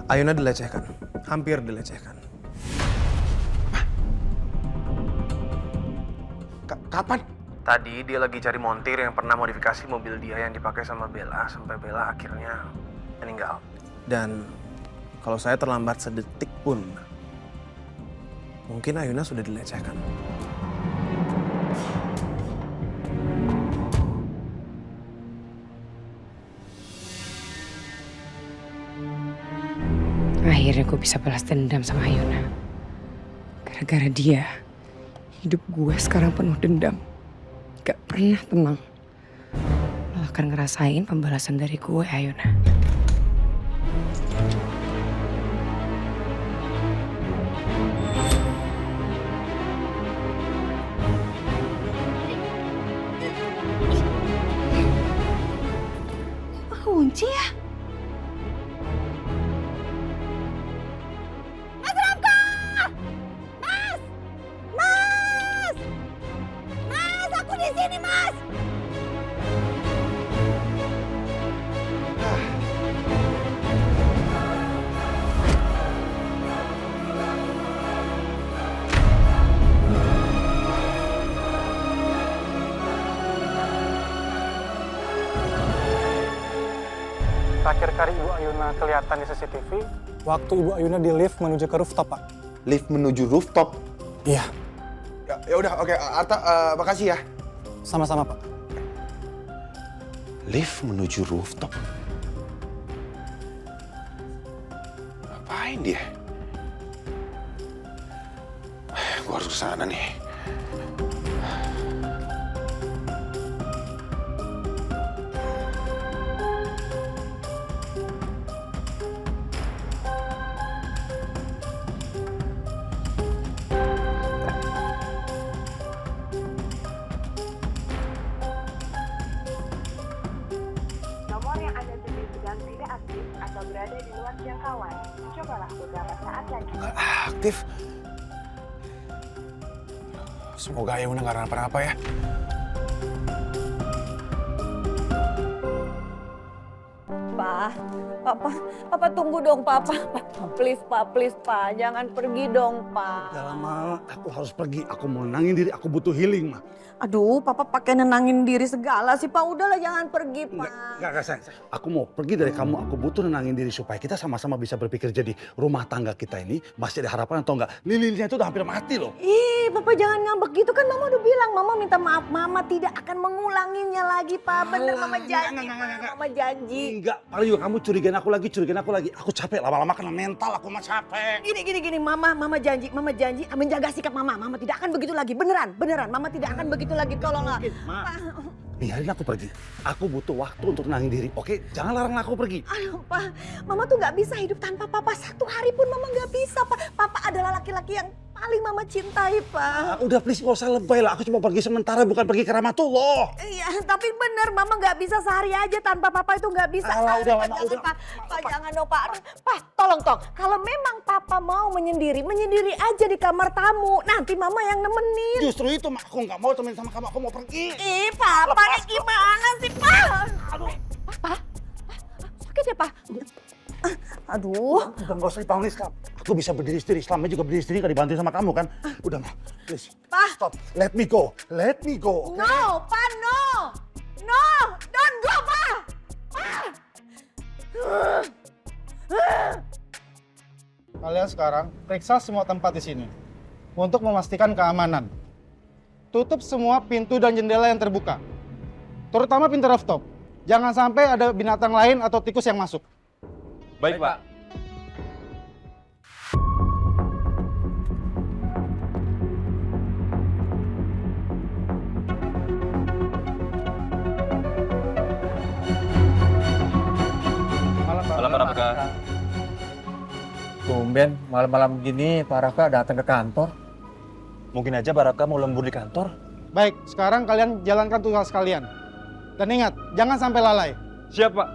Ayuna dilecehkan, hampir dilecehkan. Kapan? Tadi dia lagi cari montir yang pernah modifikasi mobil dia yang dipakai sama Bella sampai Bella akhirnya meninggal. Dan kalau saya terlambat sedetik pun, mungkin Ayuna sudah dilecehkan. Akhirnya gue bisa balas dendam sama Ayuna. Gara-gara dia, hidup gue sekarang penuh dendam. Gak pernah tenang. Lo akan ngerasain pembalasan dari gue, Ayuna. Kunci ya? Mas Rafka! Mas! Mas! Mas, aku di sini, Mas! Terakhir kali Ibu Ayuna kelihatan di CCTV, waktu Ibu Ayuna di lift menuju ke rooftop, Pak. Lift menuju rooftop? Iya, Ya udah, oke. Arta, makasih ya. sama-sama, Pak. Lift menuju rooftop? Ngapain dia? Gua harus kesana nih. Nomor yang Anda tuju sedang tidak aktif atau berada di luar jangkauan. Cobalah beberapa saat lagi. Nggak aktif. Semoga Ayuna nggak kenapa-napa ya. Papa tunggu dong, Papa. Please, Pak, jangan pergi dong, Pak. Udah lama aku harus pergi. Aku mau nenangin diri. Aku butuh healing, Ma. Aduh, Papa pakai nenangin diri segala sih, Pak. Udahlah, jangan pergi, Pak. Enggak, sayang. Aku mau pergi dari kamu. Aku butuh nenangin diri supaya kita sama-sama bisa berpikir jadi rumah tangga kita ini masih ada harapan atau enggak. Lilinnya itu udah hampir mati loh. Ih, Papa jangan ngambek gitu kan. Mama udah bilang, Mama minta maaf. Mama tidak akan mengulanginya lagi, Pak. Bener, Mama janji, enggak. Mama janji. Enggak, paling juga kamu curigain aku lagi. Aku capek, lama-lama kena mental, aku mah capek. Gini, Mama janji menjaga sikap Mama. Mama tidak akan begitu lagi, beneran. Mama tidak akan begitu lagi, tolonglah. Ma, Pak. biarin aku pergi. Aku butuh waktu untuk nenangin diri, oke? Jangan larang aku pergi. Aduh, Pak, Mama tuh nggak bisa hidup tanpa Papa. Satu hari pun Mama nggak bisa, Pak. Papa adalah laki-laki yang paling Mama cintai, Pak. Udah please, gak usah lebay lah. Aku cuma pergi sementara, bukan pergi ke Rahmatullah. Iya, tapi bener Mama nggak bisa sehari aja tanpa Papa itu nggak bisa. Alah, udah, Pak, Mama, jangan, udah. Pak, jangan dong, Pak. Pak, tolong. Kalau memang Papa mau menyendiri aja di kamar tamu. Nanti Mama yang nemenin. Justru itu, Ma. Aku nggak mau temenin sama kamu. Aku mau pergi. Ih, Papa nih gimana sih, Pak? Aduh. Pak, sakit ya, Pak? Aduh. Udah gak usah dipanggil, Kak. Aku bisa berdiri sendiri. Selama juga berdiri sendiri, gak dibantu sama kamu kan? Udah, Ma. Please. Pa. Stop. Let me go. Let me go. Okay? No, Pa, no. No, don't go, Pa. Pa. Kalian sekarang periksa semua tempat di sini untuk memastikan keamanan. Tutup semua pintu dan jendela yang terbuka, terutama pintu rooftop. Jangan sampai ada binatang lain atau tikus yang masuk. Baik, Pak. Malam, Pak Rafka. Tumben malam-malam gini Pak Rafka datang ke kantor. Mungkin aja Pak Rafka mau lembur di kantor. Baik, sekarang kalian jalankan tugas kalian. Dan ingat, jangan sampai lalai. Siap, Pak.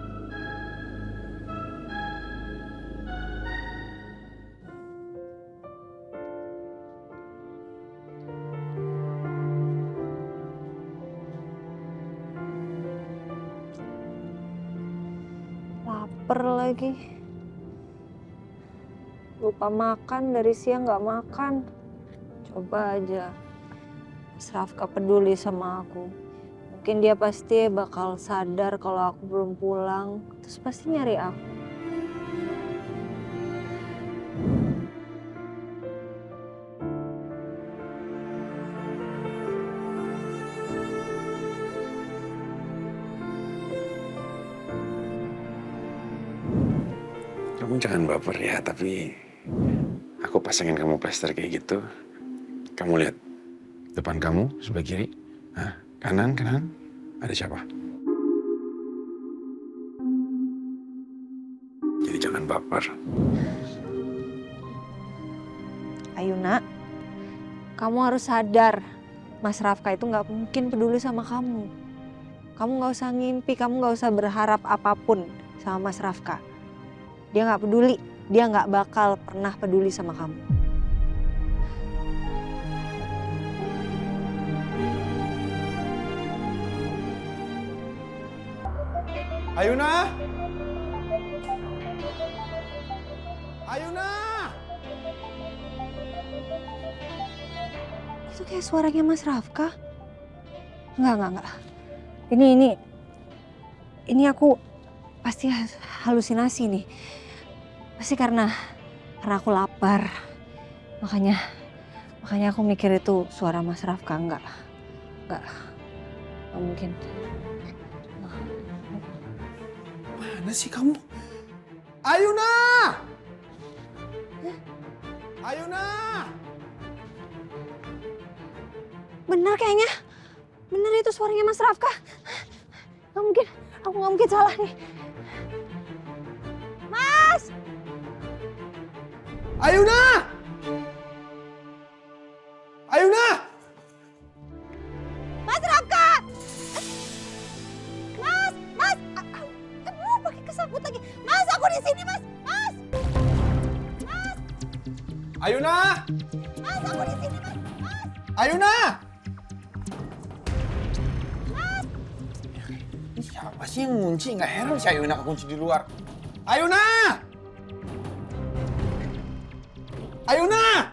Laper lagi. lupa makan, dari siang nggak makan. Coba aja Mas Rafka peduli sama aku. Mungkin dia pasti bakal sadar kalau aku belum pulang, terus pasti nyari aku. Kamu jangan baper ya, tapi aku pasangin kamu plester kayak gitu. Kamu lihat depan kamu sebelah kiri, kanan, ada siapa? Jadi jangan baper. Ayo nak, kamu harus sadar Mas Rafka itu nggak mungkin peduli sama kamu. Kamu nggak usah ngimpi, kamu nggak usah berharap apapun sama Mas Rafka. Dia nggak peduli, dia nggak bakal pernah peduli sama kamu. Ayuna! Ayuna! Itu kayak suaranya Mas Rafka. Enggak. Ini aku pasti halusinasi nih. Pasti karena aku lapar. Makanya aku mikir itu suara Mas Rafka. Enggak mungkin. Mana sih kamu? Ayuna! Ayuna! Benar kayaknya. Benar itu suaranya Mas Rafka. Nggak mungkin. Aku nggak mungkin salah nih. Mas! Ayuna! Ayuna! Mas Rafka! Mas! Aduh, pakai kesabut lagi. Mas, aku di sini, Mas! Mas! Ayuna! Mas, aku di sini, Mas! Ayuna! Ini siapa sih yang ngunci? Nggak heran si Ayuna kekunci di luar. Ayuna! Ayuna!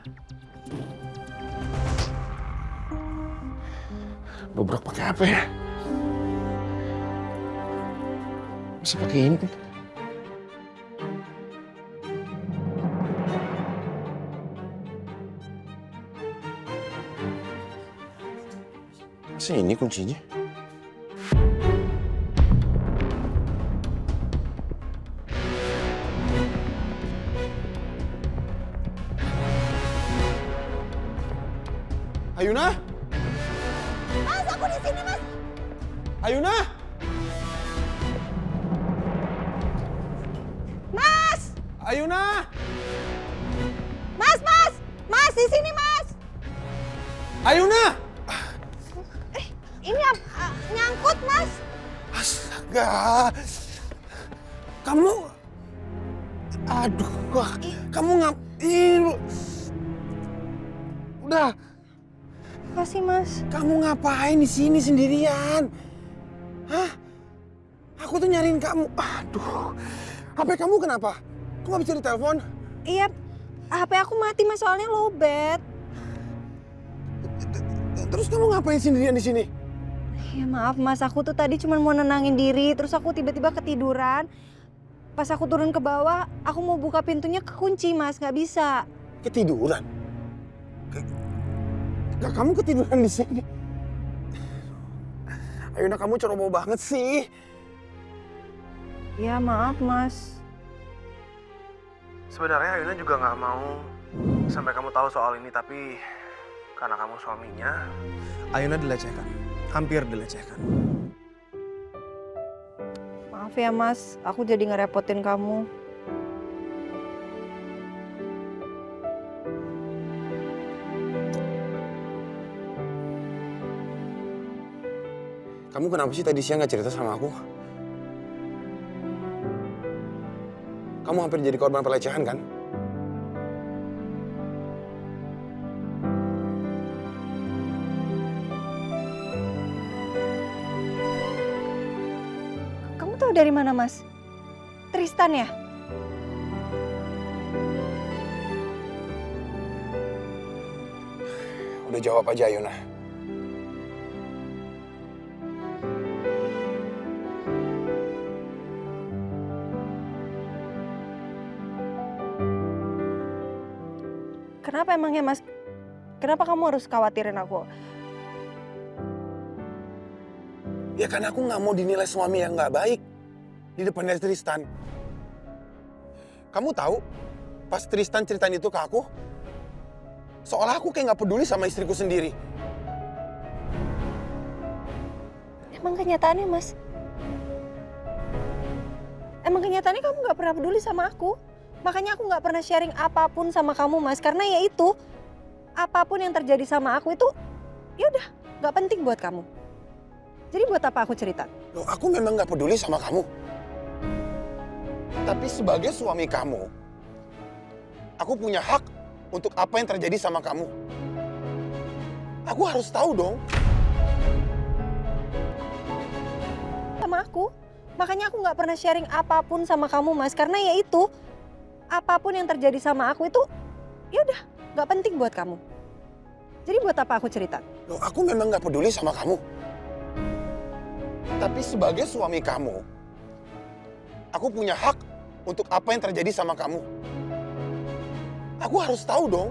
Dobrak pakai apa ya? Bisa pakai ini kan? Masa ini kuncinya? Ayuna? Mas, aku di sini, Mas! Ayuna? Mas! Ayuna? Mas! Mas, di sini, Mas! Ayuna! Ini nyangkut, Mas. Astaga. Kamu... Aduh, kamu ngapain? Udah. Apa sih, Mas? Kamu ngapain di sini sendirian? Hah? Aku tuh nyariin kamu. Aduh. HP kamu kenapa? Kok nggak bisa ditelepon? Iya, HP aku mati, Mas, soalnya lowbat. Terus kamu ngapain sendirian di sini? Ya maaf, Mas, aku tuh tadi cuma mau nenangin diri, terus aku tiba-tiba ketiduran. Pas aku turun ke bawah, aku mau buka pintunya kekunci, Mas, nggak bisa. Ketiduran? Kamu ketiduran di sini? Ayuna, kamu ceroboh banget sih. Ya maaf, Mas. Sebenarnya Ayuna juga nggak mau sampai kamu tahu soal ini, tapi karena kamu suaminya, Ayuna dilecehkan, hampir dilecehkan. Maaf ya, Mas, aku jadi ngerepotin kamu. Kamu kenapa sih tadi siang nggak cerita sama aku? Kamu hampir jadi korban pelecehan kan? Kamu tahu dari mana, Mas? Tristan ya? Udah jawab aja, Ayuna. Kenapa emangnya Mas? Kenapa kamu harus khawatirin aku? Ya kan aku nggak mau dinilai suami yang nggak baik di depan dari Tristan. Kamu tahu, pas Tristan ceritain itu ke aku, seolah aku kayak nggak peduli sama istriku sendiri. Emang kenyataannya Mas? Emang kenyataannya kamu nggak pernah peduli sama aku? Makanya aku nggak pernah sharing apapun sama kamu Mas, karena ya itu, apapun yang terjadi sama aku itu, ya udah nggak penting buat kamu. Jadi buat apa aku cerita? Loh, aku memang nggak peduli sama kamu. Tapi sebagai suami kamu, aku punya hak untuk apa yang terjadi sama kamu. Aku harus tahu dong. Sama aku, makanya aku nggak pernah sharing apapun sama kamu Mas, karena ya itu, apapun yang terjadi sama aku itu, ya udah nggak penting buat kamu. Jadi buat apa aku cerita? Loh, aku memang nggak peduli sama kamu. Tapi sebagai suami kamu, aku punya hak untuk apa yang terjadi sama kamu. Aku harus tahu dong.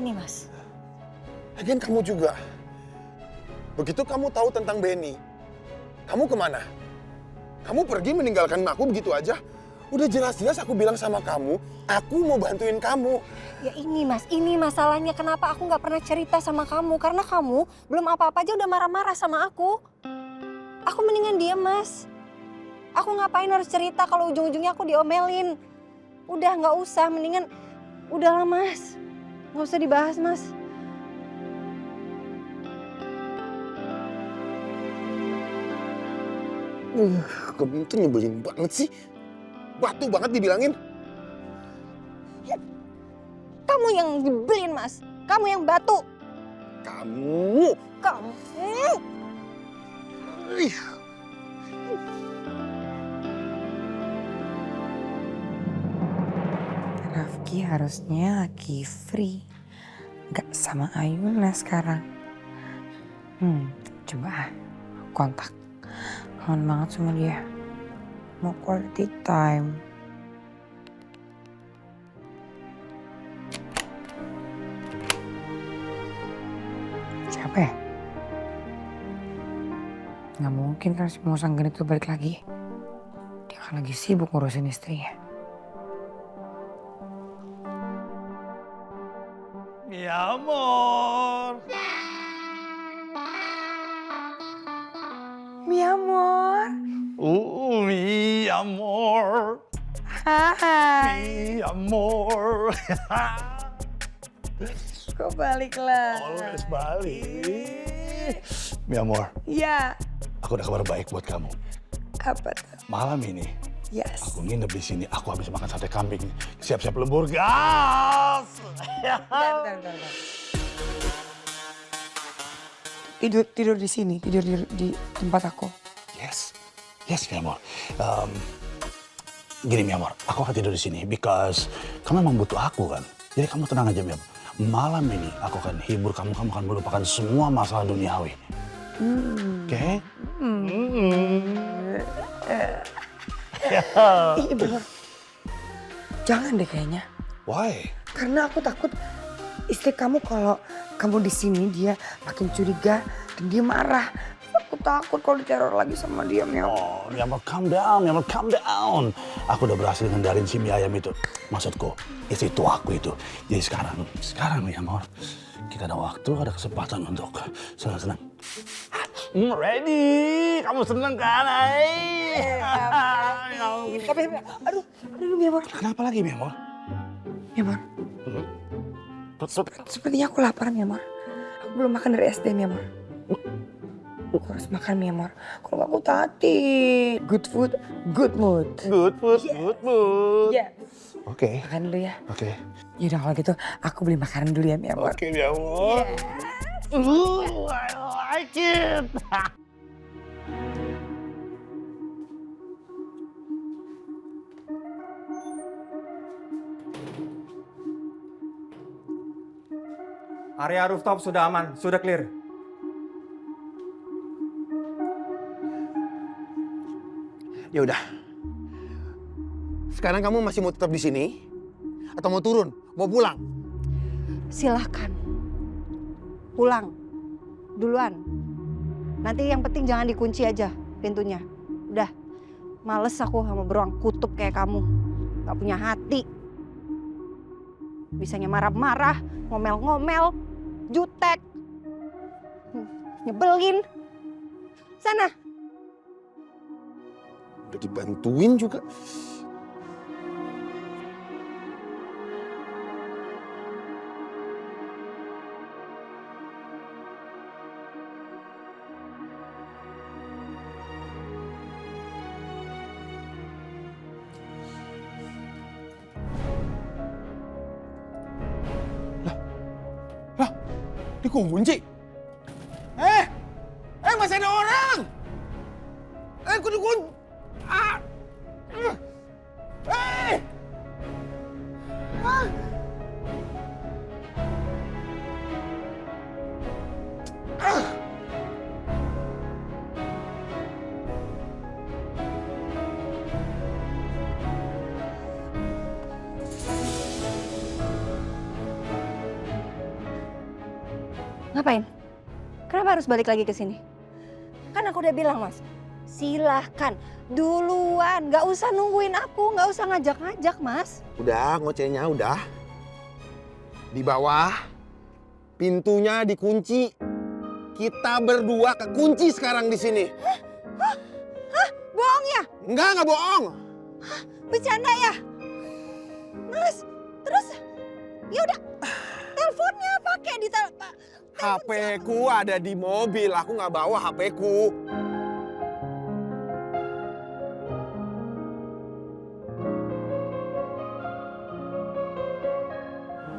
Ini Mas. Lagian kamu juga. Begitu kamu tahu tentang Benny, kamu kemana? Kamu pergi meninggalkan aku begitu aja? Udah jelas-jelas aku bilang sama kamu, aku mau bantuin kamu. Ya ini Mas, ini masalahnya kenapa aku nggak pernah cerita sama kamu. Karena kamu belum apa-apa aja udah marah-marah sama aku. Aku mendingan diem Mas. Aku ngapain harus cerita kalau ujung-ujungnya aku diomelin. Udah nggak usah, mendingan udahlah Mas. Nggak usah dibahas Mas. Kamu tuh nyebelin banget sih. Batu banget dibilangin. Kamu yang nyebelin Mas. Kamu yang batu. Kamu. Kamu. Rafki harusnya lagi free. Gak sama Ayuna sekarang. Coba kontak. Kangen banget sama dia. Mau quality time. Siapa ya? Nggak mungkin kan si Musanggan itu balik lagi. Dia kan lagi sibuk ngurusin istrinya. Mi amor. Mi amor. Mi amor. Hai. Mi amor. Kok balik lah? Always balik. Mi amor, Ya. aku ada kabar baik buat kamu. Apa tuh? Malam ini Yes. aku nginep di sini. Aku habis makan sate kambing. Siap-siap lembur, gas. Bentar. Tidur di sini, tidur di tempat aku. Yes, mi amor. Gini, mi amor, aku akan tidur di sini because kamu memang butuh aku kan. Jadi kamu tenang aja, mi amor. Malam ini aku akan hibur kamu akan melupakan semua masalah duniawi. Oke? Ih, bener. Jangan deh kayaknya. Why? Karena aku takut istri kamu kalau kamu di sini dia makin curiga dan dia marah. Aku takut kalau diteror lagi sama dia, Mel. Oh, mi amor, calm down, mi amor, calm down. Aku udah berhasil ngendarin si mie ayam itu. Maksudku, istri tuaku itu. Jadi sekarang mi amor, kita ada waktu, ada kesempatan untuk senang-senang. Ready? Kamu seneng kan, Tapi, aduh, mi amor. Kenapa lagi, mi amor? Mi amor, sepertinya aku lapar, mi amor. Aku belum makan dari SD, mi amor. Aku harus makan, mi amor. Kalau nggak aku tati. Good food, good mood. Good food, good mood. Yes. Oke. Makan dulu ya. Oke. Yaudah kalau gitu aku beli makanan dulu ya, mi amor. Oke, mi amor. I like it. Area rooftop sudah aman, sudah clear. Ya udah. Sekarang kamu masih mau tetap di sini? Atau mau turun? Mau pulang? Silahkan. Pulang. Duluan. Nanti yang penting jangan dikunci aja pintunya. Udah. Males aku sama beruang kutub kayak kamu. Gak punya hati. Bisanya marah-marah, ngomel-ngomel, jutek. Nyebelin. Sana. Udah dibantuin juga. Lah, dikunci. Masih ada orang. Aku dikunci. Ngapain? Kenapa harus balik lagi ke sini? Kan aku udah bilang, Mas. Silahkan, duluan. Gak usah nungguin aku, gak usah ngajak-ngajak, Mas. Udah, ngocehnya udah. Di bawah, pintunya dikunci. Kita berdua kekunci sekarang di sini. Hah? Bohong ya? Enggak bohong. Hah? Bercanda ya? Mas, terus ya udah. Teleponnya pakai di HP-ku ada di mobil, aku nggak bawa HP-ku.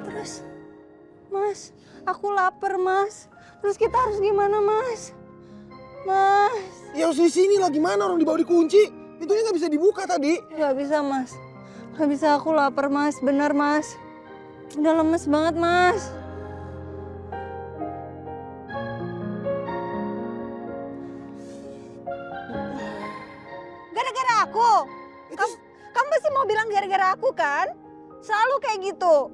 Terus, Mas, aku lapar, Mas. Terus kita harus gimana, Mas? Mas. Ya harus di sini lah, gimana orang dibawa dikunci? Pintunya nggak bisa dibuka tadi. Nggak bisa, Mas. Nggak bisa, aku lapar, Mas. Bener, Mas. Udah lemes banget, Mas. Gara-gara aku? Kamu pasti mau bilang gara-gara aku kan? Selalu kayak gitu.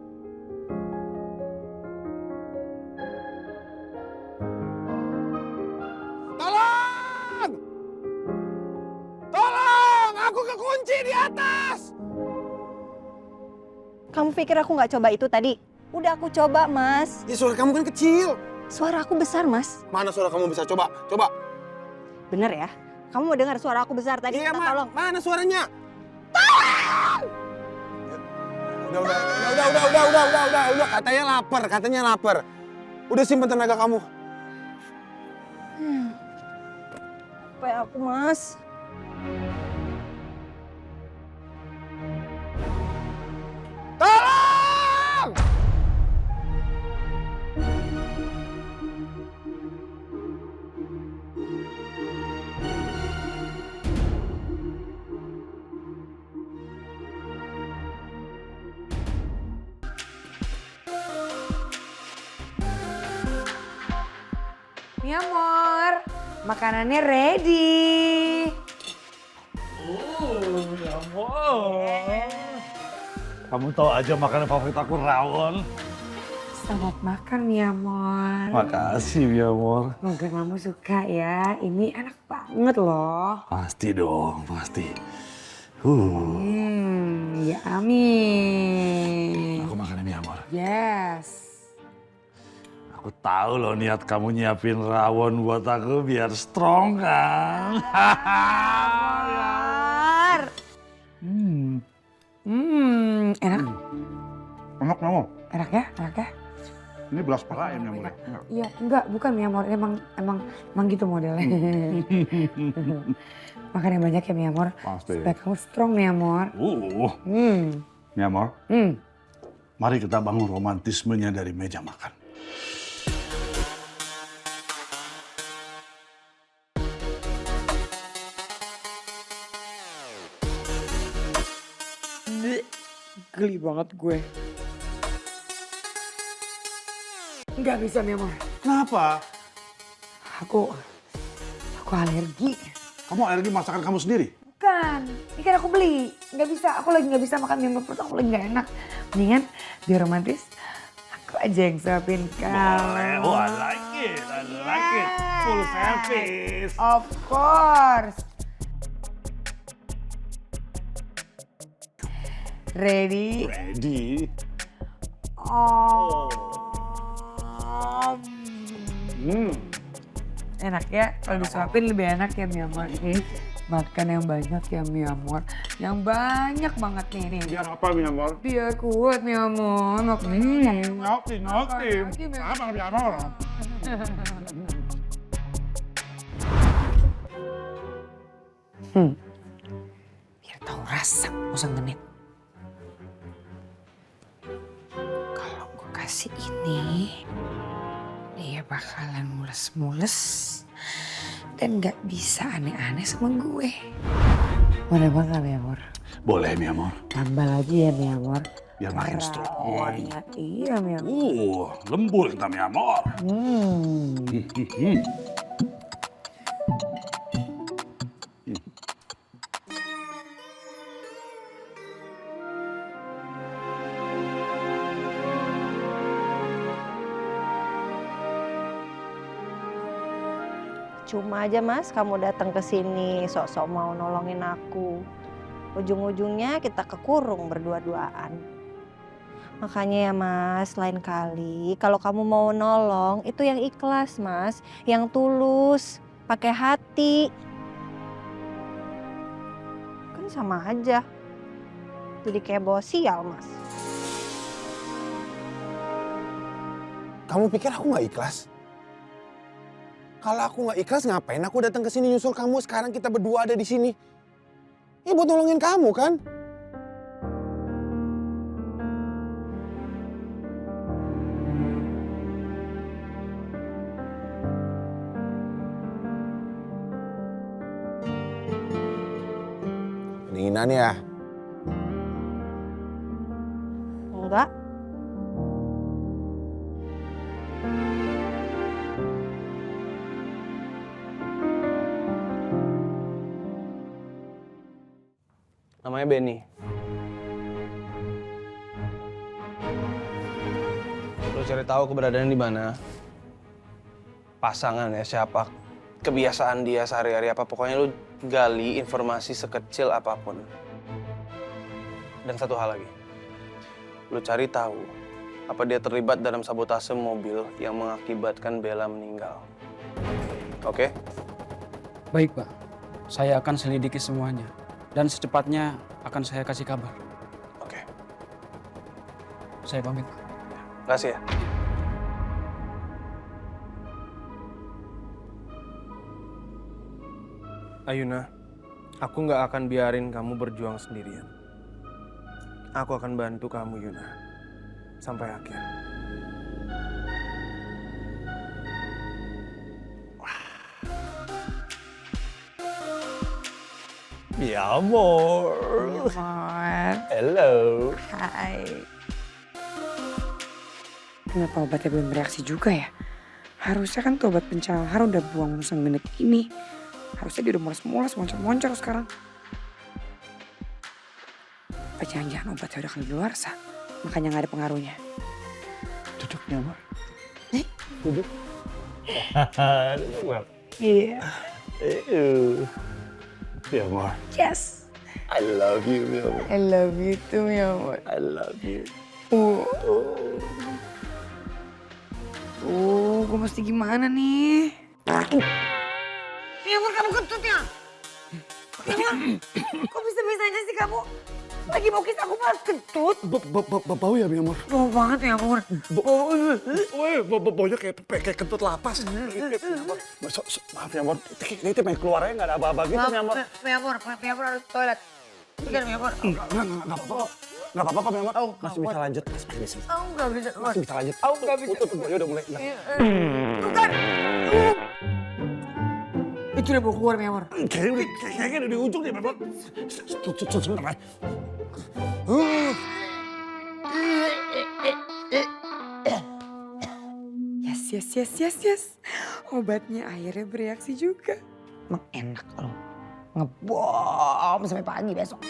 Tolong! Tolong! Aku kekunci di atas! Kamu pikir aku nggak coba itu tadi? Udah aku coba, Mas. Ya suara kamu kan kecil. Suara aku besar, Mas. Mana suara kamu bisa? Coba, coba. Bener ya? Kamu mau dengar suara aku besar tadi? Iya, Minta tolong. mana suaranya? Tolong! Udah. Katanya lapar. Udah simpen tenaga kamu. Apa ya aku, Mas? Tolong! Mi amor, makanannya ready. Ya ampun. Kamu tahu aja makanan favorit aku rawon. Selamat makan, Mi amor. Makasih, Mi amor. Semoga kamu suka ya. Ini enak banget loh. Pasti dong, pasti. Ya amin. Aku makan Mi amor. Yes. Aku tahu loh niat kamu nyiapin rawon buat aku biar strong kan. Enak. Enak Mi amor. Enak ya? Enak ya? Ini belas paha ya Mi amor. Iya, enggak, bukan Mi amor. Emang gitu modelnya. Makan yang banyak ya Mi amor. Pasti. Supaya kamu strong Mi amor. Mi amor. Mari kita bangun romantismenya dari meja makan. Geli banget gue. Nggak bisa, mi amor. Kenapa? Aku alergi. Kamu alergi masakan kamu sendiri? Bukan, ini kan aku beli. Nggak bisa, aku lagi nggak bisa makan mi amor, perut aku lagi nggak enak. Mendingan biar romantis, aku aja yang suapin kamu. Oh, I like it. I like it. Full service. Of course. Ready? Ready. Oh. Enak ya, kalau disuapin lebih enak ya mi amor. Nih, makan yang banyak ya mi amor. Yang banyak banget nih. Biar apa, mi amor? Biar kuat mi amor. Ngerti. Apa, mi amor? Biar tahu rasa, usah genit. Kalau gue kasih ini, dia bakalan mules-mules dan nggak bisa aneh-aneh sama gue. Mau nambah nggak mi amor? Boleh, mi amor. Tambah lagi ya mi amor. Biar makin strong. Rawannya iya mi amor. Lembut kita, mi amor. Cuma aja Mas, kamu datang ke sini sok-sok mau nolongin aku. Ujung-ujungnya kita kekurung berdua-duaan. Makanya ya Mas, lain kali kalau kamu mau nolong itu yang ikhlas Mas, yang tulus, pakai hati. Kan sama aja. Jadi kayak bawa sial Mas. Kamu pikir aku nggak ikhlas? Kalau aku nggak ikhlas ngapain aku datang ke sini nyusul kamu? Sekarang kita berdua ada di sini. Ya buat nolongin kamu kan? Kedinginan ya? Enggak. Namanya Benny. Lu cari tahu keberadaannya di mana. Pasangannya siapa, kebiasaan dia sehari-hari apa. Pokoknya lu gali informasi sekecil apapun. Dan satu hal lagi. Lu cari tahu apa dia terlibat dalam sabotase mobil yang mengakibatkan Bella meninggal. Oke? Baik, Pak. Saya akan selidiki semuanya. Dan secepatnya akan saya kasih kabar. Oke. Saya pamit. Makasih ya. Ayuna, aku nggak akan biarin kamu berjuang sendirian. Aku akan bantu kamu, Yuna. Sampai akhir. Mi amor. Hello. Hai. Kenapa obatnya belum bereaksi juga ya? Harusnya kan tuh obat pencahar udah buang musang genit ini. Harusnya dia udah mules-mules, moncer-moncer sekarang. Apa jangan-jangan obatnya udah keluarsa, makanya nggak ada pengaruhnya. Duduk, mi amor. Duduk. Duduk, Iya. Mi amor. Yes. I love you, mi amor. I love you too, mi amor. I love you. Gue mesti gimana nih? Mi amor, kamu kentut ya? Mi amor, kok bisa-bisanya sih kamu? Lagi mau kiss aku malah kentut. Bau ya, mi amor? Bau banget mi amor. Baunya kayak kentut lapas. Maaf ya, amor. Ini pengen keluarnya nggak ada apa-apa gitu, mi amor. Mi amor harus toilet. Bentar, mi amor. Nggak apa-apa kok, mi amor. Masih bisa lanjut. Nggak bisa. Masih bisa lanjut. Nggak bisa. Tuh, udah mulai. Bukan. Itu udah mau keluar, mi amor. Kayaknya udah di ujung nih, mi amor. Sebentar. Yes. Obatnya akhirnya bereaksi juga. Emang enak loh. Ngebom sampai pagi besok.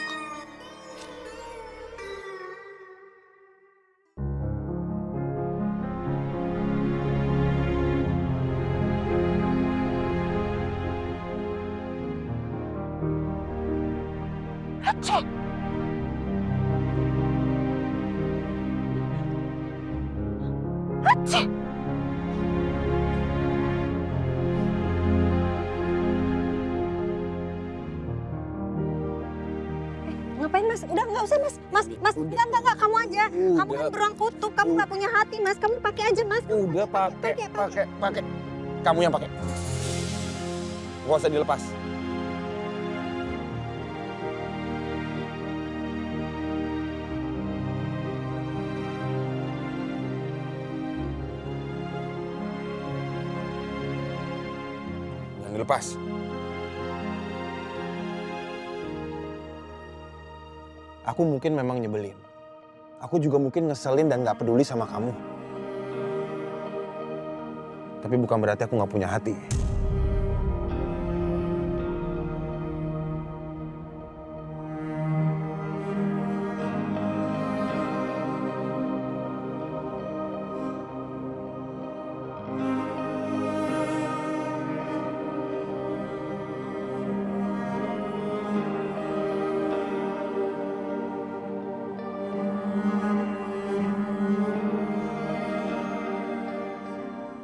Aceh. Aceh. Ngapain Mas? Udah nggak usah Mas. Mas, enggak, kamu aja. Kamu kan beruang kutub, kamu nggak punya hati Mas. Kamu pakai aja Mas. Udah pakai. Kamu yang pakai. Gak usah dilepas. Jangan dilepas. Aku mungkin memang nyebelin. Aku juga mungkin ngeselin dan gak peduli sama kamu. Tapi bukan berarti aku gak punya hati.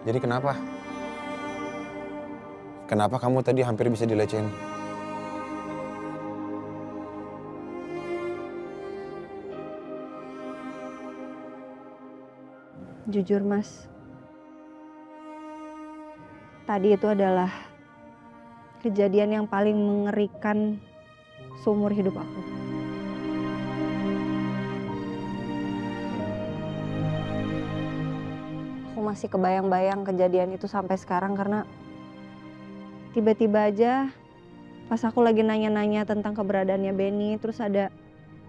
Jadi kenapa? Kenapa kamu tadi hampir bisa dilecehin? Jujur Mas, tadi itu adalah kejadian yang paling mengerikan seumur hidup aku. Aku masih kebayang-bayang kejadian itu sampai sekarang karena tiba-tiba aja pas aku lagi nanya-nanya tentang keberadaannya Benny, terus ada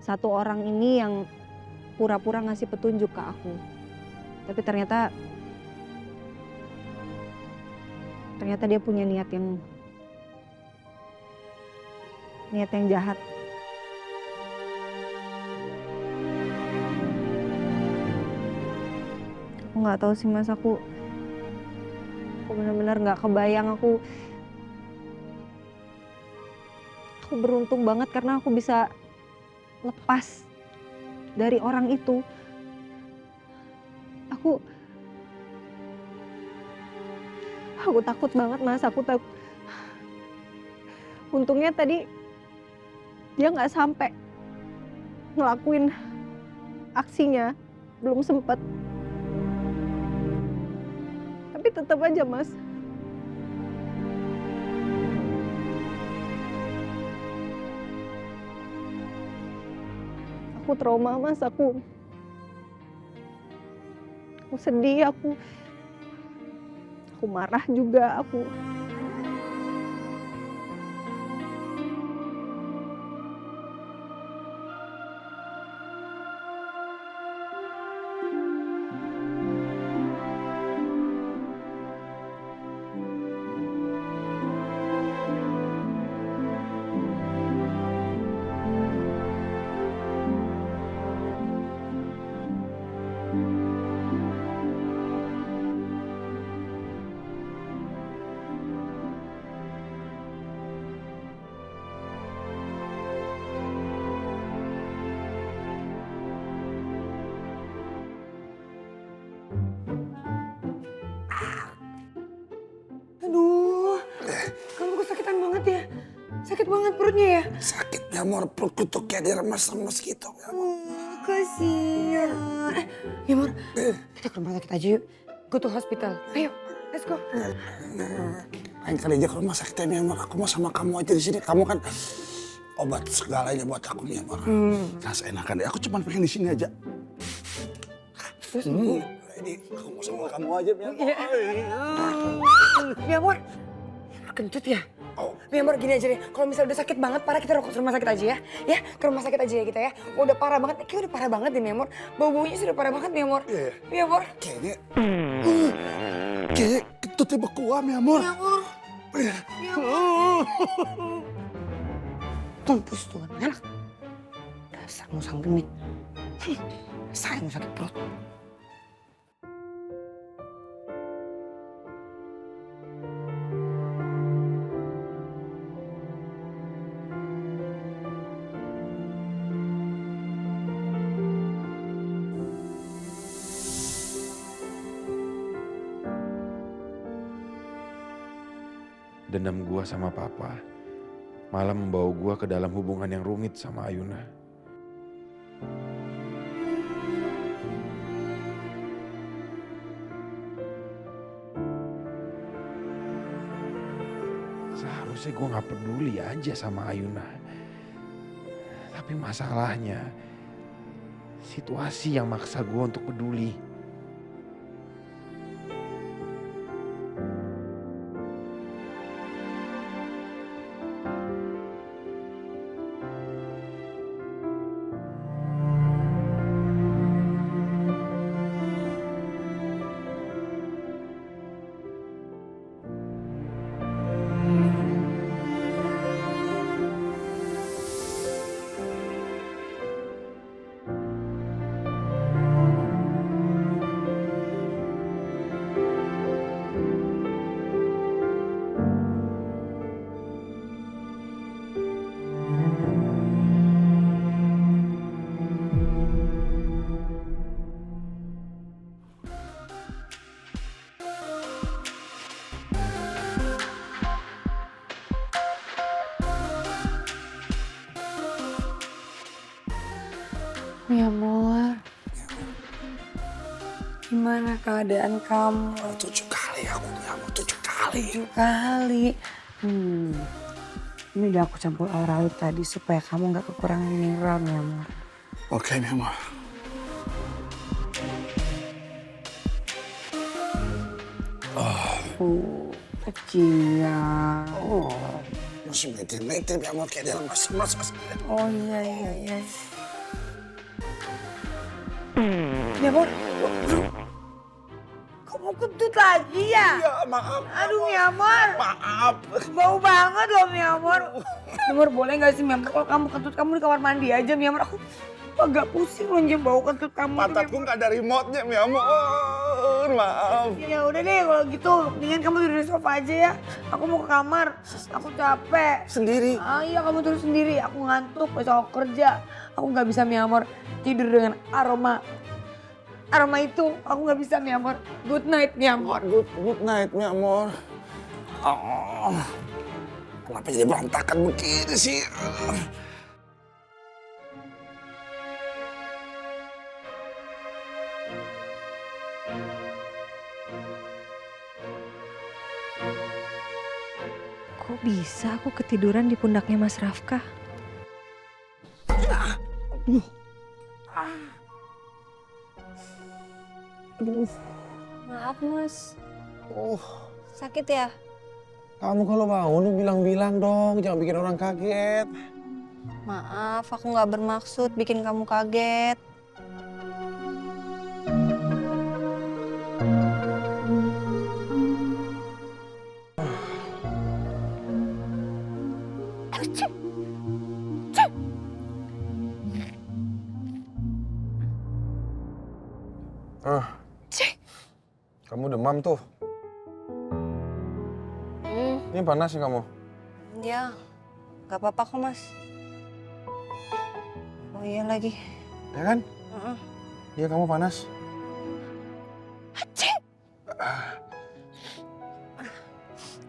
satu orang ini yang pura-pura ngasih petunjuk ke aku. Tapi ternyata dia punya niat yang jahat. Aku nggak tahu sih Mas, aku benar-benar nggak kebayang. Aku beruntung banget karena aku bisa lepas dari orang itu. Aku takut banget Mas, aku takut. Untungnya tadi dia nggak sampai ngelakuin aksinya, belum sempet. Tapi tetap aja Mas, aku trauma Mas, aku sedih, aku marah juga, aku Aduh, kamu kesakitan banget ya? Sakit banget perutnya ya? Sakit ya, Mor. Perutku tuh kayak diremes-remes gitu. Kasihan. Ya Mor, kita ke rumah sakit aja yuk. Go to hospital. Ayo, let's go. Lain kali aja ke rumah sakit ya, Mor. Aku mau sama kamu aja di sini. Kamu kan obat segalanya buat aku nih, Mor. Nah, seenakan deh. Aku cuma pengen di sini aja. Terus Ini aku mau sama kamu aja, Mor. Mor, kentut ya? Mor, gini aja deh, kalau misalnya udah sakit banget parah kita ke rumah sakit aja ya. Ya, ke rumah sakit aja ya kita ya. Udah parah banget, kayaknya udah parah banget nih Mor. Bau-baunya sudah parah banget Mor. Iya Mor. Kayaknya Kayak ketutnya bekuah, mi amor. Mampus tuh anak. Dasar musang genit. Saya mau sakit perut. Dendam gua sama papa malah membawa gua ke dalam hubungan yang rumit sama Ayuna. Seharusnya gua gak peduli aja sama Ayuna. Tapi masalahnya, situasi yang maksa gua untuk peduli. Mi amor, gimana keadaan kamu? 7 kali aku, mi amor, 7 kali. 7 kali. Ini udah aku campur air awet tadi supaya kamu nggak kekurangan mineral, mi amor. Oke, mi amor. Kecian. Masih meter-meter, mi amor, kayak dalam mas. Oh iya. Mi amor, kamu kentut lagi ya? Iya, maaf. Aduh, mi amor. Maaf. Bau banget loh, mi amor. Mi amor, boleh nggak sih, mi amor, kalau kamu kentut kamu di kamar mandi aja, mi amor. Aku agak pusing loh nyium bau kentut kamu. Pantatku nggak ada remote-nya, mi amor. Maaf. Ya udah deh kalau gitu, mendingan kamu tidur di sofa aja ya. Aku mau ke kamar, aku capek. Sendiri? Ah iya, kamu tidur sendiri. Aku ngantuk, besok aku kerja. Aku nggak bisa, mi amor, tidur dengan aroma itu. Aku nggak bisa, mi amor. Good night, mi amor. Good night, mi amor. Oh, kenapa jadi berantakan begini sih? Kok bisa aku ketiduran di pundaknya Mas Rafka? Maaf, Mas. Sakit ya? Kamu kalau bangun bilang-bilang dong, jangan bikin orang kaget. Maaf, aku nggak bermaksud bikin kamu kaget. Kamu demam tuh. Ini panas sih kamu? Ya, nggak apa-apa kok, Mas. Oh iya lagi. Ya kan? Iya, kamu panas.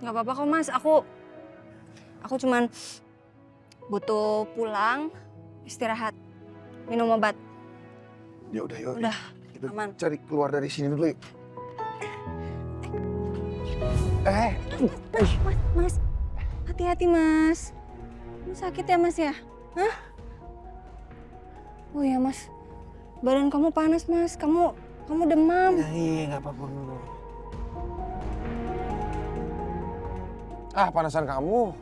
Nggak apa-apa kok, Mas. Aku cuman butuh pulang, istirahat, minum obat. Ya udah, yuk. Udah, Kita aman. cari keluar dari sini dulu yuk. Mas, hati-hati, Mas. Sakit ya, Mas ya? Hah? Oh ya, Mas. Badan kamu panas, Mas. Kamu demam. Iya, nggak apa-apa dulu. Panasan kamu.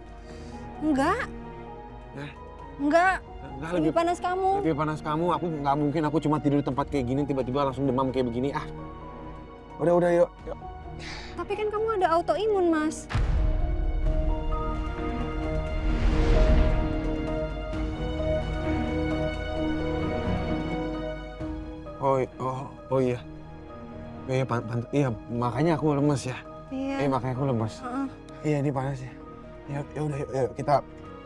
Enggak. Enggak. Enggak, Lebih panas kamu. Lebih panas kamu. Aku nggak mungkin aku cuma tidur di tempat kayak gini tiba-tiba langsung demam kayak begini. Udah yuk. Tapi kan kamu ada autoimun, Mas. Oh iya. Iya, makanya aku lemes ya. Iya. Makanya aku lemes. Iya, ini panas ya. Ya udah, yuk kita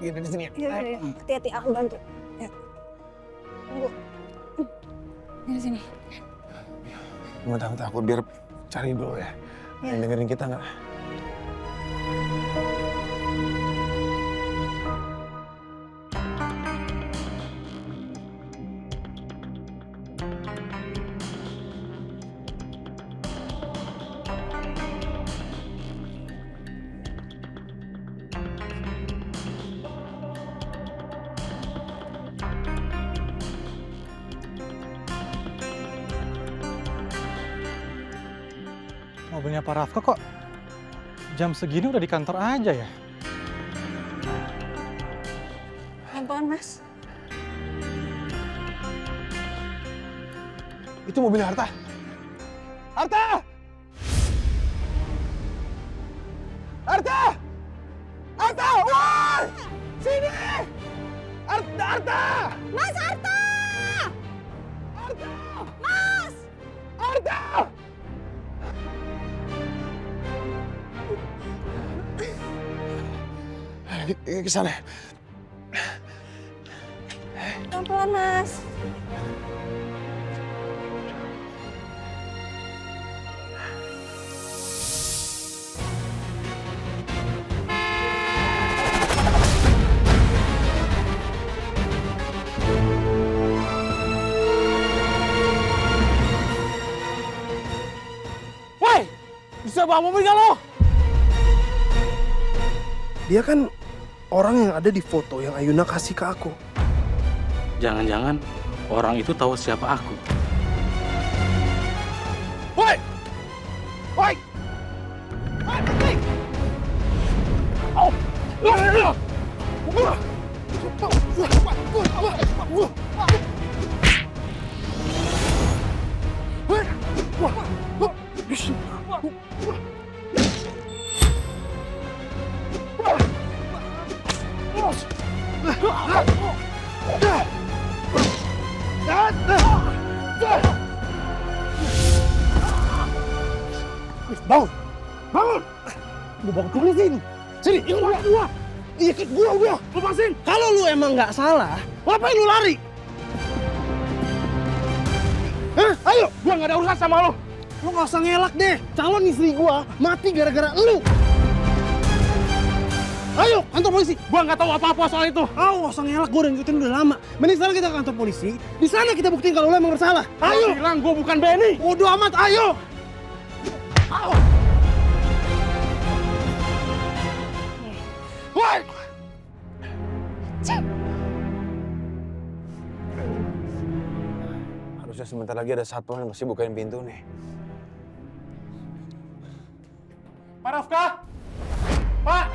di sini ya. Iya. Hati-hati, aku bantu. Ya. Tunggu. Di sini. Bentar, aku biar cari dulu ya. Ya. Dengerin kita nggak? Mobilnya Pak Rafka kok jam segini udah di kantor aja ya? Pelan-pelan, Mas. Itu mobil Harta. Harta! Harta! Harta! Woi! Sini! Harta! Mas Harta! Harta! Mas! Harta! Ke sana. Pelan-pelan, Mas. Woi! Bisa bawa mobil gak lo? Dia kan orang yang ada di foto yang Ayuna kasih ke aku. Jangan-jangan orang itu tahu siapa aku. Woi! Woi! Woi, berhenti! Oh! Bangun! Bangun! Gue bawa ke polisi ini. Sini, ikut gua. Ikut gua udah. Lepasin. Kalau lu emang nggak salah, ngapain lu lari? Hah? Ayo, gua nggak ada urusan sama lo. Lu nggak usah ngelak deh. Calon istri gua mati gara-gara lu. Ayo, kantor polisi. Gua nggak tahu apa-apa soal itu. Nggak usah ngelak, gua udah ngikutin udah lama. Mending sekarang kita ke kantor polisi. Di sana kita buktiin kalau lu emang bersalah. Ayo. Gua bilang gua bukan Benny. Bodoh amat, ayo. Woi! Harusnya sebentar lagi ada satpam yang masih bukain pintu nih. Pak Rafka! Pak!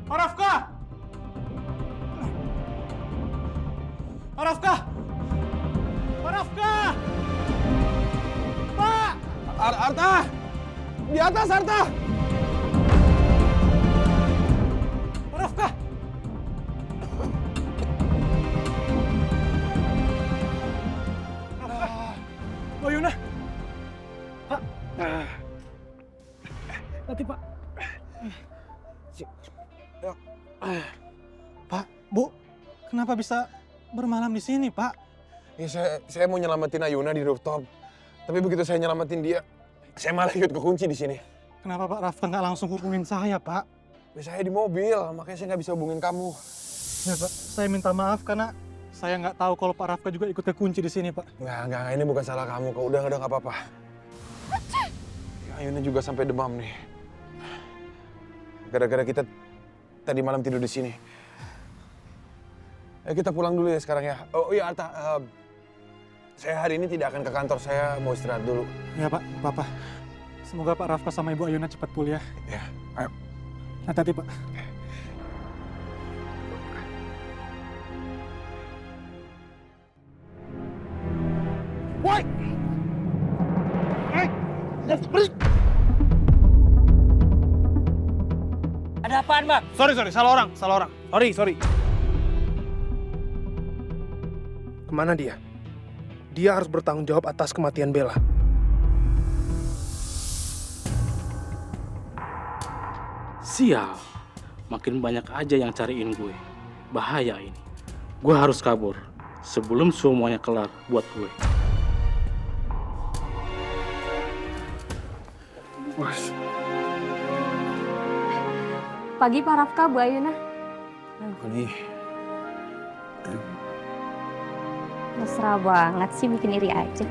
Pak Rafka! Pak Rafka! Pak Rafka! Pak! Arta! Di atas, Arta! Pak Rafka! Mbak Yuna! Pak! Hati, Pak. Pak, Bu, kenapa bisa bermalam di sini, Pak? Ya, saya mau nyelamatin Ayuna di rooftop. Tapi begitu saya nyelamatin dia, saya malah ikut kekunci di sini. Kenapa Pak Rafka nggak langsung hubungin saya, Pak? Ya, saya di mobil, makanya saya nggak bisa hubungin kamu. Ya, Pak. Saya minta maaf karena saya nggak tahu kalau Pak Rafka juga ikut kekunci di sini, Pak. Nggak, ini bukan salah kamu. Kau udah nggak apa-apa. Ya, Ayuna juga sampai demam nih. Gara-gara kita tadi malam tidur di sini. Kita pulang dulu ya sekarang ya. Oh iya, Arta. Saya hari ini tidak akan ke kantor. Saya mau istirahat dulu. Ya, Pak. Papa. Semoga Pak Rafka sama Ibu Ayuna cepat pulih ya. Ya, ayo. Hati-hati, Pak. Boy! Ada apaan, Bang? Sorry, salah orang. Sorry. Kemana dia? Dia harus bertanggung jawab atas kematian Bella. Sial, makin banyak aja yang cariin gue. Bahaya ini. Gue harus kabur sebelum semuanya kelar buat gue. Pagi Pak Rafka, Bu Ayuna. Pagi. Mesra banget sih, bikin iri aja.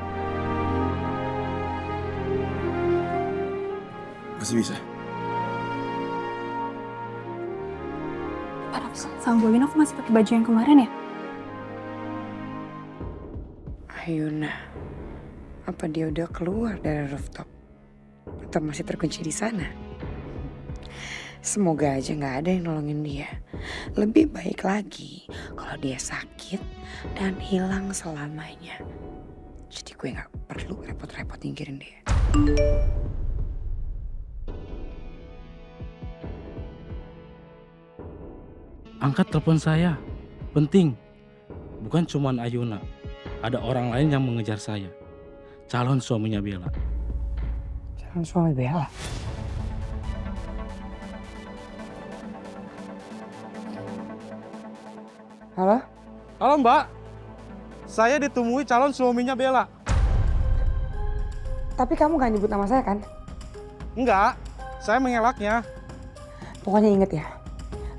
Masih bisa. Pak Rafka, sama Bu Ayuna aku masih pakai baju yang kemarin ya? Ayuna, apa dia udah keluar dari rooftop? Atau masih terkunci di sana? Semoga aja nggak ada yang nolongin dia. Lebih baik lagi kalau dia sakit dan hilang selamanya. Jadi gue nggak perlu repot-repot nyingkirin dia. Angkat telepon saya. Penting. Bukan cuman Ayuna. Ada orang lain yang mengejar saya. Calon suaminya Bella. Calon suami Bella? Halo? Halo Mbak, saya ditemui calon suaminya Bella. Tapi kamu gak nyebut nama saya kan? Enggak, saya mengelaknya. Pokoknya inget ya,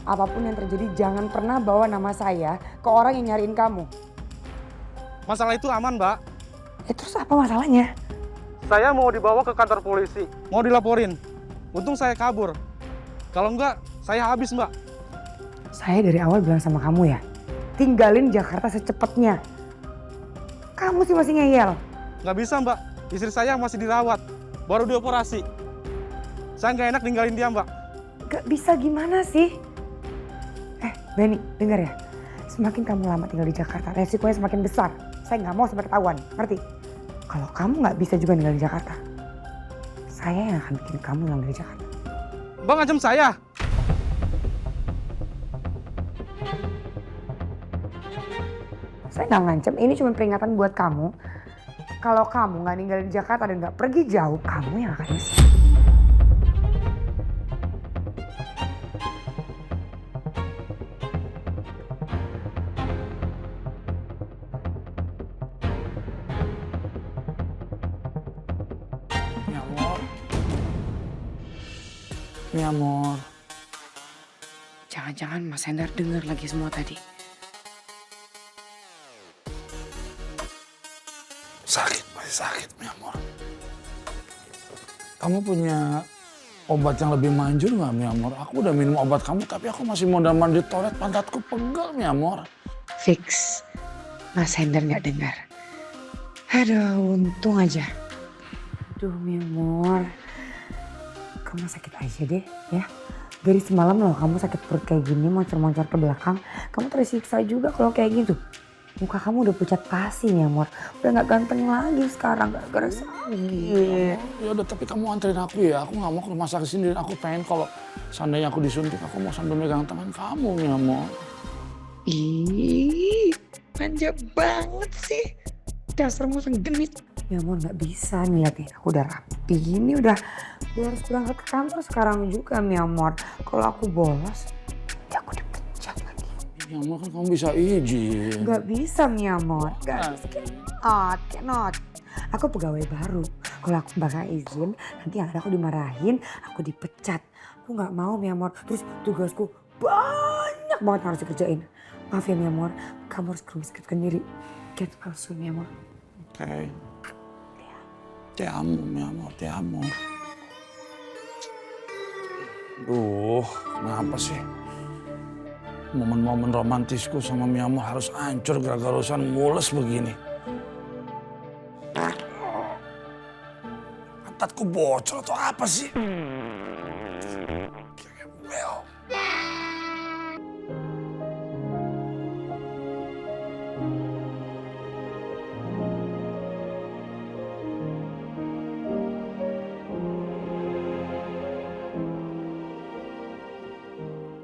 apapun yang terjadi jangan pernah bawa nama saya ke orang yang nyariin kamu. Masalah itu aman Mbak. Terus apa masalahnya? Saya mau dibawa ke kantor polisi, mau dilaporin. Untung saya kabur. Kalau enggak, saya habis Mbak. Saya dari awal bilang sama kamu ya, tinggalin Jakarta secepatnya. Kamu sih masih ngeyel. Nggak bisa Mbak, istri saya masih dirawat, baru dioperasi. Saya nggak enak ninggalin dia Mbak. Gak bisa gimana sih? Benny, dengar ya. Semakin kamu lama tinggal di Jakarta, resikonya semakin besar. Saya nggak mau sampai ketahuan, ngerti? Kalau kamu nggak bisa juga tinggal di Jakarta, saya yang akan bikin kamu hilang dari Jakarta. Bang ancam saya. Saya nggak ngancam, ini cuma peringatan buat kamu. Kalau kamu nggak ninggalin Jakarta dan nggak pergi jauh, kamu yang akan nyesel. Mi amor. Jangan-jangan Mas Hendar dengar lagi semua tadi. Sakit, masih sakit, mi amor. Kamu punya obat yang lebih manjur nggak, mi amor? Aku udah minum obat kamu, tapi aku masih mondar-mandir di toilet, pantatku pegel, mi amor. Fix, Mas Hendar nggak dengar. Aduh, untung aja. Aduh, mi amor. Kamu sakit aja deh, ya. Dari semalam loh kamu sakit perut kayak gini, moncer-moncer ke belakang. Kamu tersiksa juga kalau kayak gitu. Muka kamu udah pucat pasi nih, amor. Udah gak ganteng lagi sekarang, gara-gara sakit. Ya udah, tapi kamu anterin aku ya. Aku gak mau ke rumah sakit sendiri. Aku pengen kalau seandainya aku disuntik, aku mau sambil megang tangan kamu, mi amor. Ih, manja banget sih. Dasarmu genit. Ya amor, gak bisa nih, lihat nih. Aku udah rapi gini, udah harus berangkat ke kantor sekarang juga, mi amor. Kalau aku bolos, ya aku dipecat lagi. Mi amor, kan kamu bisa izin. Gak bisa, mi amor. Gak bisa. Cannot. Aku pegawai baru. Kalau aku bakal izin, nanti yang ada aku dimarahin, aku dipecat. Aku gak mau, mi amor. Terus tugasku banyak banget yang harus dikerjain. Maaf ya, mi amor. Kamu harus kerumskitkan diri. Get well soon, mi amor. Oke. Te amo, mi amor, te amo. Duh, kenapa sih? Momen-momen romantisku sama mi amor harus hancur gara-gara urusan mules begini. Pantatku bocor atau apa sih? Well.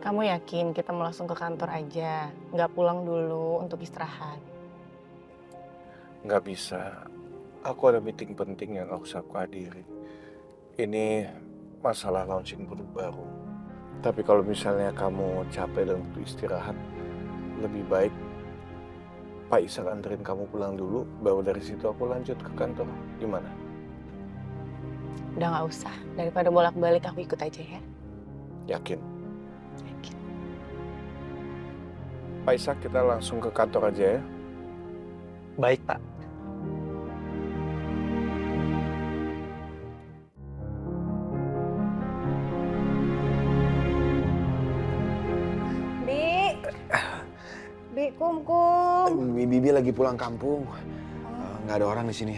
Kamu yakin kita mau langsung ke kantor aja? Nggak pulang dulu untuk istirahat? Nggak bisa. Aku ada meeting penting yang harus aku hadiri. Ini masalah launching produk baru. Tapi kalau misalnya kamu capek dan butuh istirahat, lebih baik Pak Ishak anterin kamu pulang dulu, baru dari situ aku lanjut ke kantor. Gimana? Udah nggak usah. Daripada bolak-balik aku ikut aja ya. Yakin? Yakin. Pak Ishak, kita langsung ke kantor aja ya. Baik, Pak. Bi, kum. Bibi lagi pulang kampung. Nggak ada orang di sini.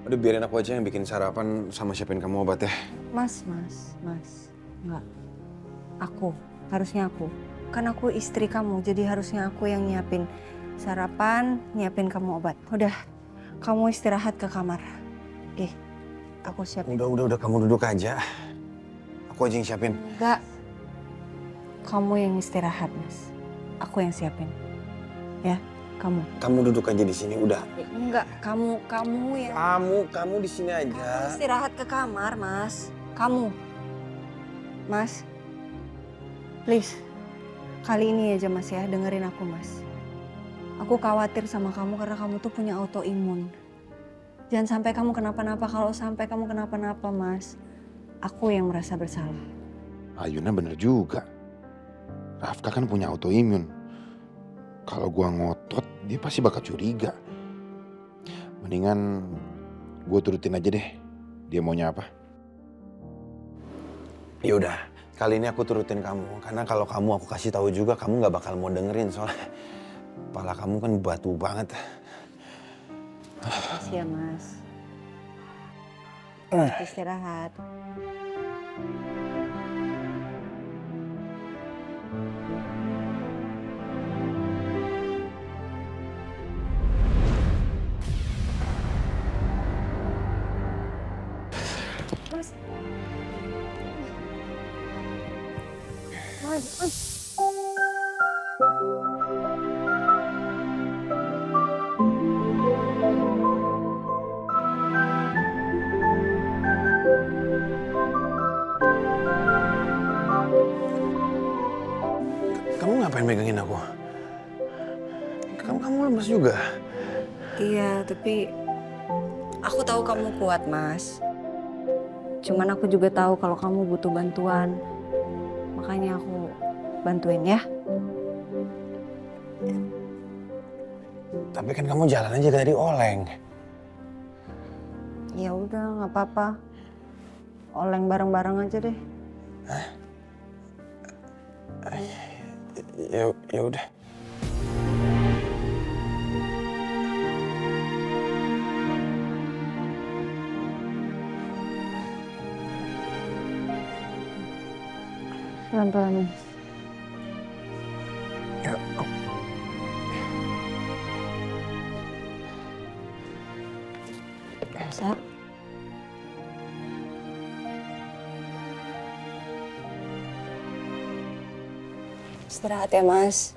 Udah biarin aku aja yang bikin sarapan sama siapin kamu obat ya. Mas. Enggak. Harusnya aku. Kan aku istri kamu, jadi harusnya aku yang nyiapin sarapan, nyiapin kamu obat. Udah, kamu istirahat ke kamar. Oke, aku siapin. Udah, kamu duduk aja. Aku aja yang siapin. Enggak. Kamu yang istirahat, Mas. Aku yang siapin. Ya, kamu. Kamu duduk aja di sini, udah. Enggak, kamu yang... Kamu di sini aja. Kamu istirahat ke kamar, Mas. Kamu. Mas. Please. Kali ini aja, Mas ya, dengerin aku, Mas. Aku khawatir sama kamu karena kamu tuh punya autoimun. Jangan sampai kamu kenapa-napa. Kalau sampai kamu kenapa-napa, Mas, aku yang merasa bersalah. Ayuna bener juga. Rafka kan punya autoimun. Kalau gua ngotot, dia pasti bakal curiga. Mendingan gua turutin aja deh. Dia maunya apa? Yaudah, kali ini aku turutin kamu. Karena kalau kamu aku kasih tahu juga, kamu nggak bakal mau dengerin soalnya kepala kamu kan batu banget. Makasih ya, Mas. Istirahat. Kamu ngapain megangin aku? Kamu lemas juga. Iya, tapi aku tahu kamu kuat, Mas. Cuman aku juga tahu kalau kamu butuh bantuan. Makanya aku bantuin ya. Tapi kan kamu jalan aja dari Oleng. Ya udah, nggak apa-apa. Oleng bareng-bareng aja deh. Hah? Ya udah. Pelan-pelan. Ya. Bisa. Istirahat ya, Mas.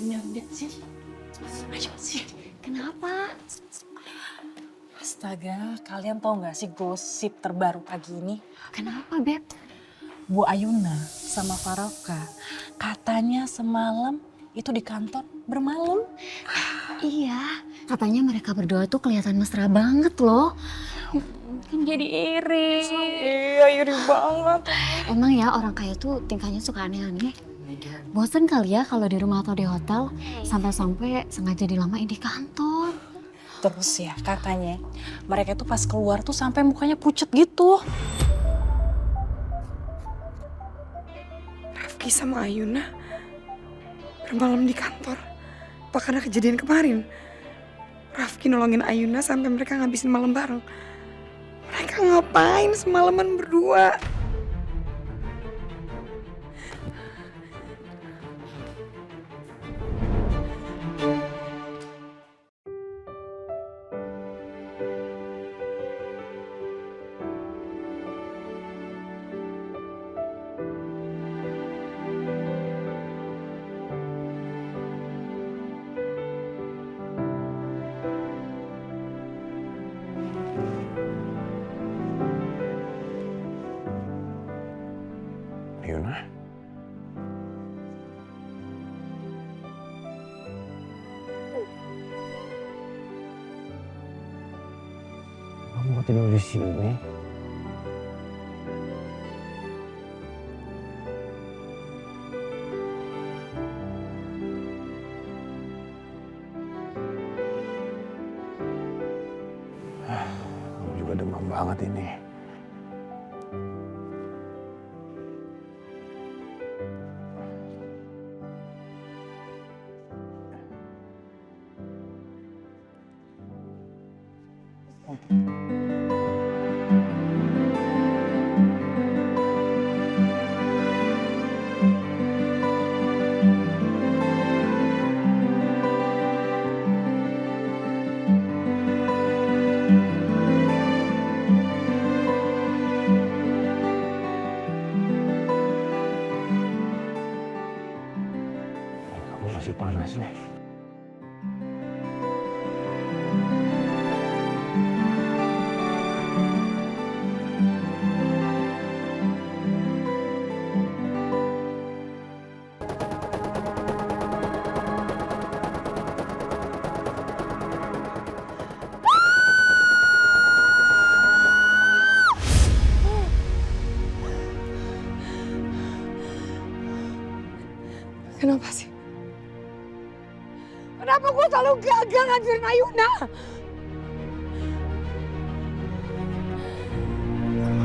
Udah, sini. Ayo, sini. Kenapa? Astaga, kalian tahu nggak sih gosip terbaru pagi ini? Kenapa, Beb? Bu Ayuna sama Farafka katanya semalam itu di kantor bermalam. Iya, katanya mereka berdua tuh kelihatan mesra banget loh. Kan jadi iri. Iya, iri banget. Emang ya orang kaya tuh tingkahnya suka aneh-aneh. Bosen kali ya kalau di rumah atau di hotel, sampai-sampai sengaja dilamain di kantor. Terus ya katanya mereka tuh pas keluar tuh sampai mukanya pucet gitu. Rafki sama Ayuna bermalam di kantor. Apa karena kejadian kemarin? Rafki nolongin Ayuna sampai mereka ngabisin malam bareng. Mereka ngapain semalaman berdua? Ayuna? Kamu mau tidur di sini? Kamu juga demam banget ini. Kamu masih panas nih. Kenapa sih? Kenapa gue selalu gagal ngancurin Ayuna?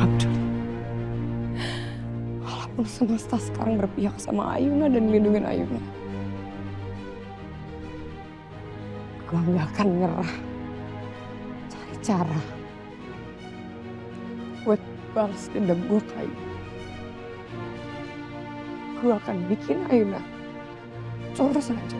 Abdul, walaupun semesta sekarang berpihak sama Ayuna dan melindungi Ayuna, gue gak akan nyerah. Cari cara buat balas dendam gue ke Ayuna. Gue akan bikin Ayuna terus aja.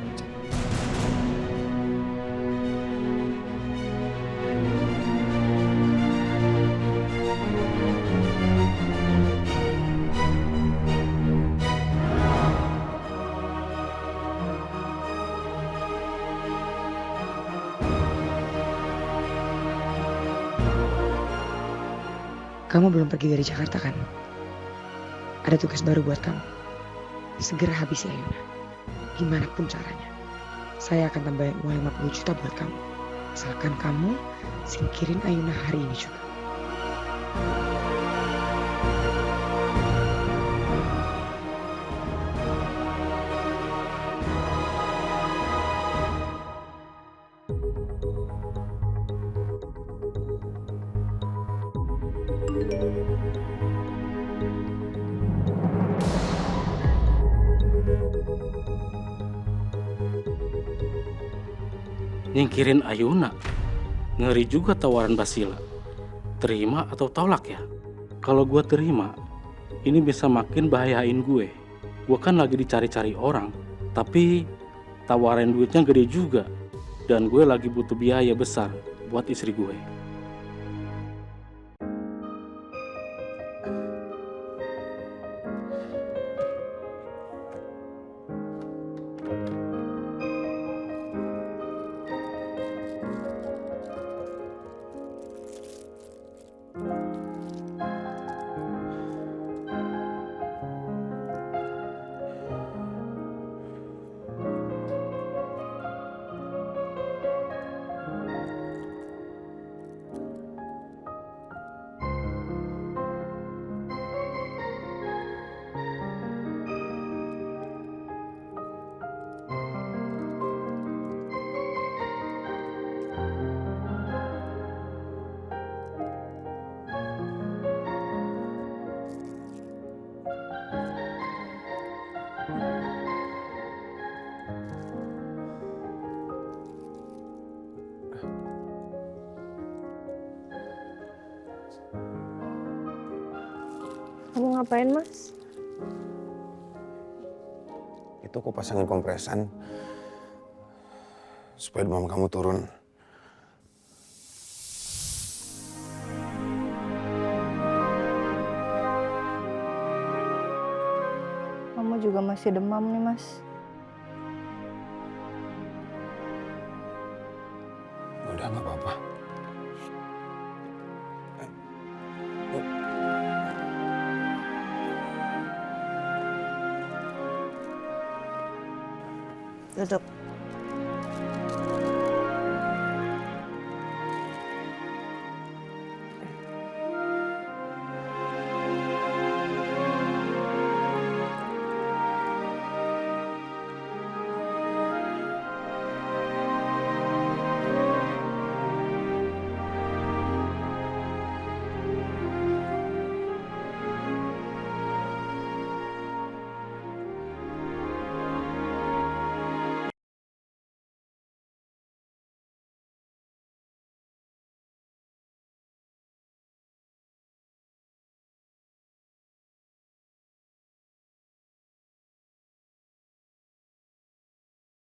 Kamu belum pergi dari Jakarta kan? Ada tugas baru buat kamu. Segera habisi Ayuna. Gimana pun caranya. Saya akan tambahin uang 50 juta buat kamu. Asalkan kamu singkirin Ayuna hari ini juga. Nyingkirin Ayuna. Ngeri juga tawaran Basila. Terima atau tolak ya? Kalau gue terima, ini bisa makin bahayain gue. Gue kan lagi dicari-cari orang, tapi tawaran duitnya gede juga. Dan gue lagi butuh biaya besar buat istri gue. Kamu ngapain, Mas? Itu aku pasangin kompresan supaya demam kamu turun. Kamu juga masih demam nih, Mas. Udah nggak apa-apa. Duduk.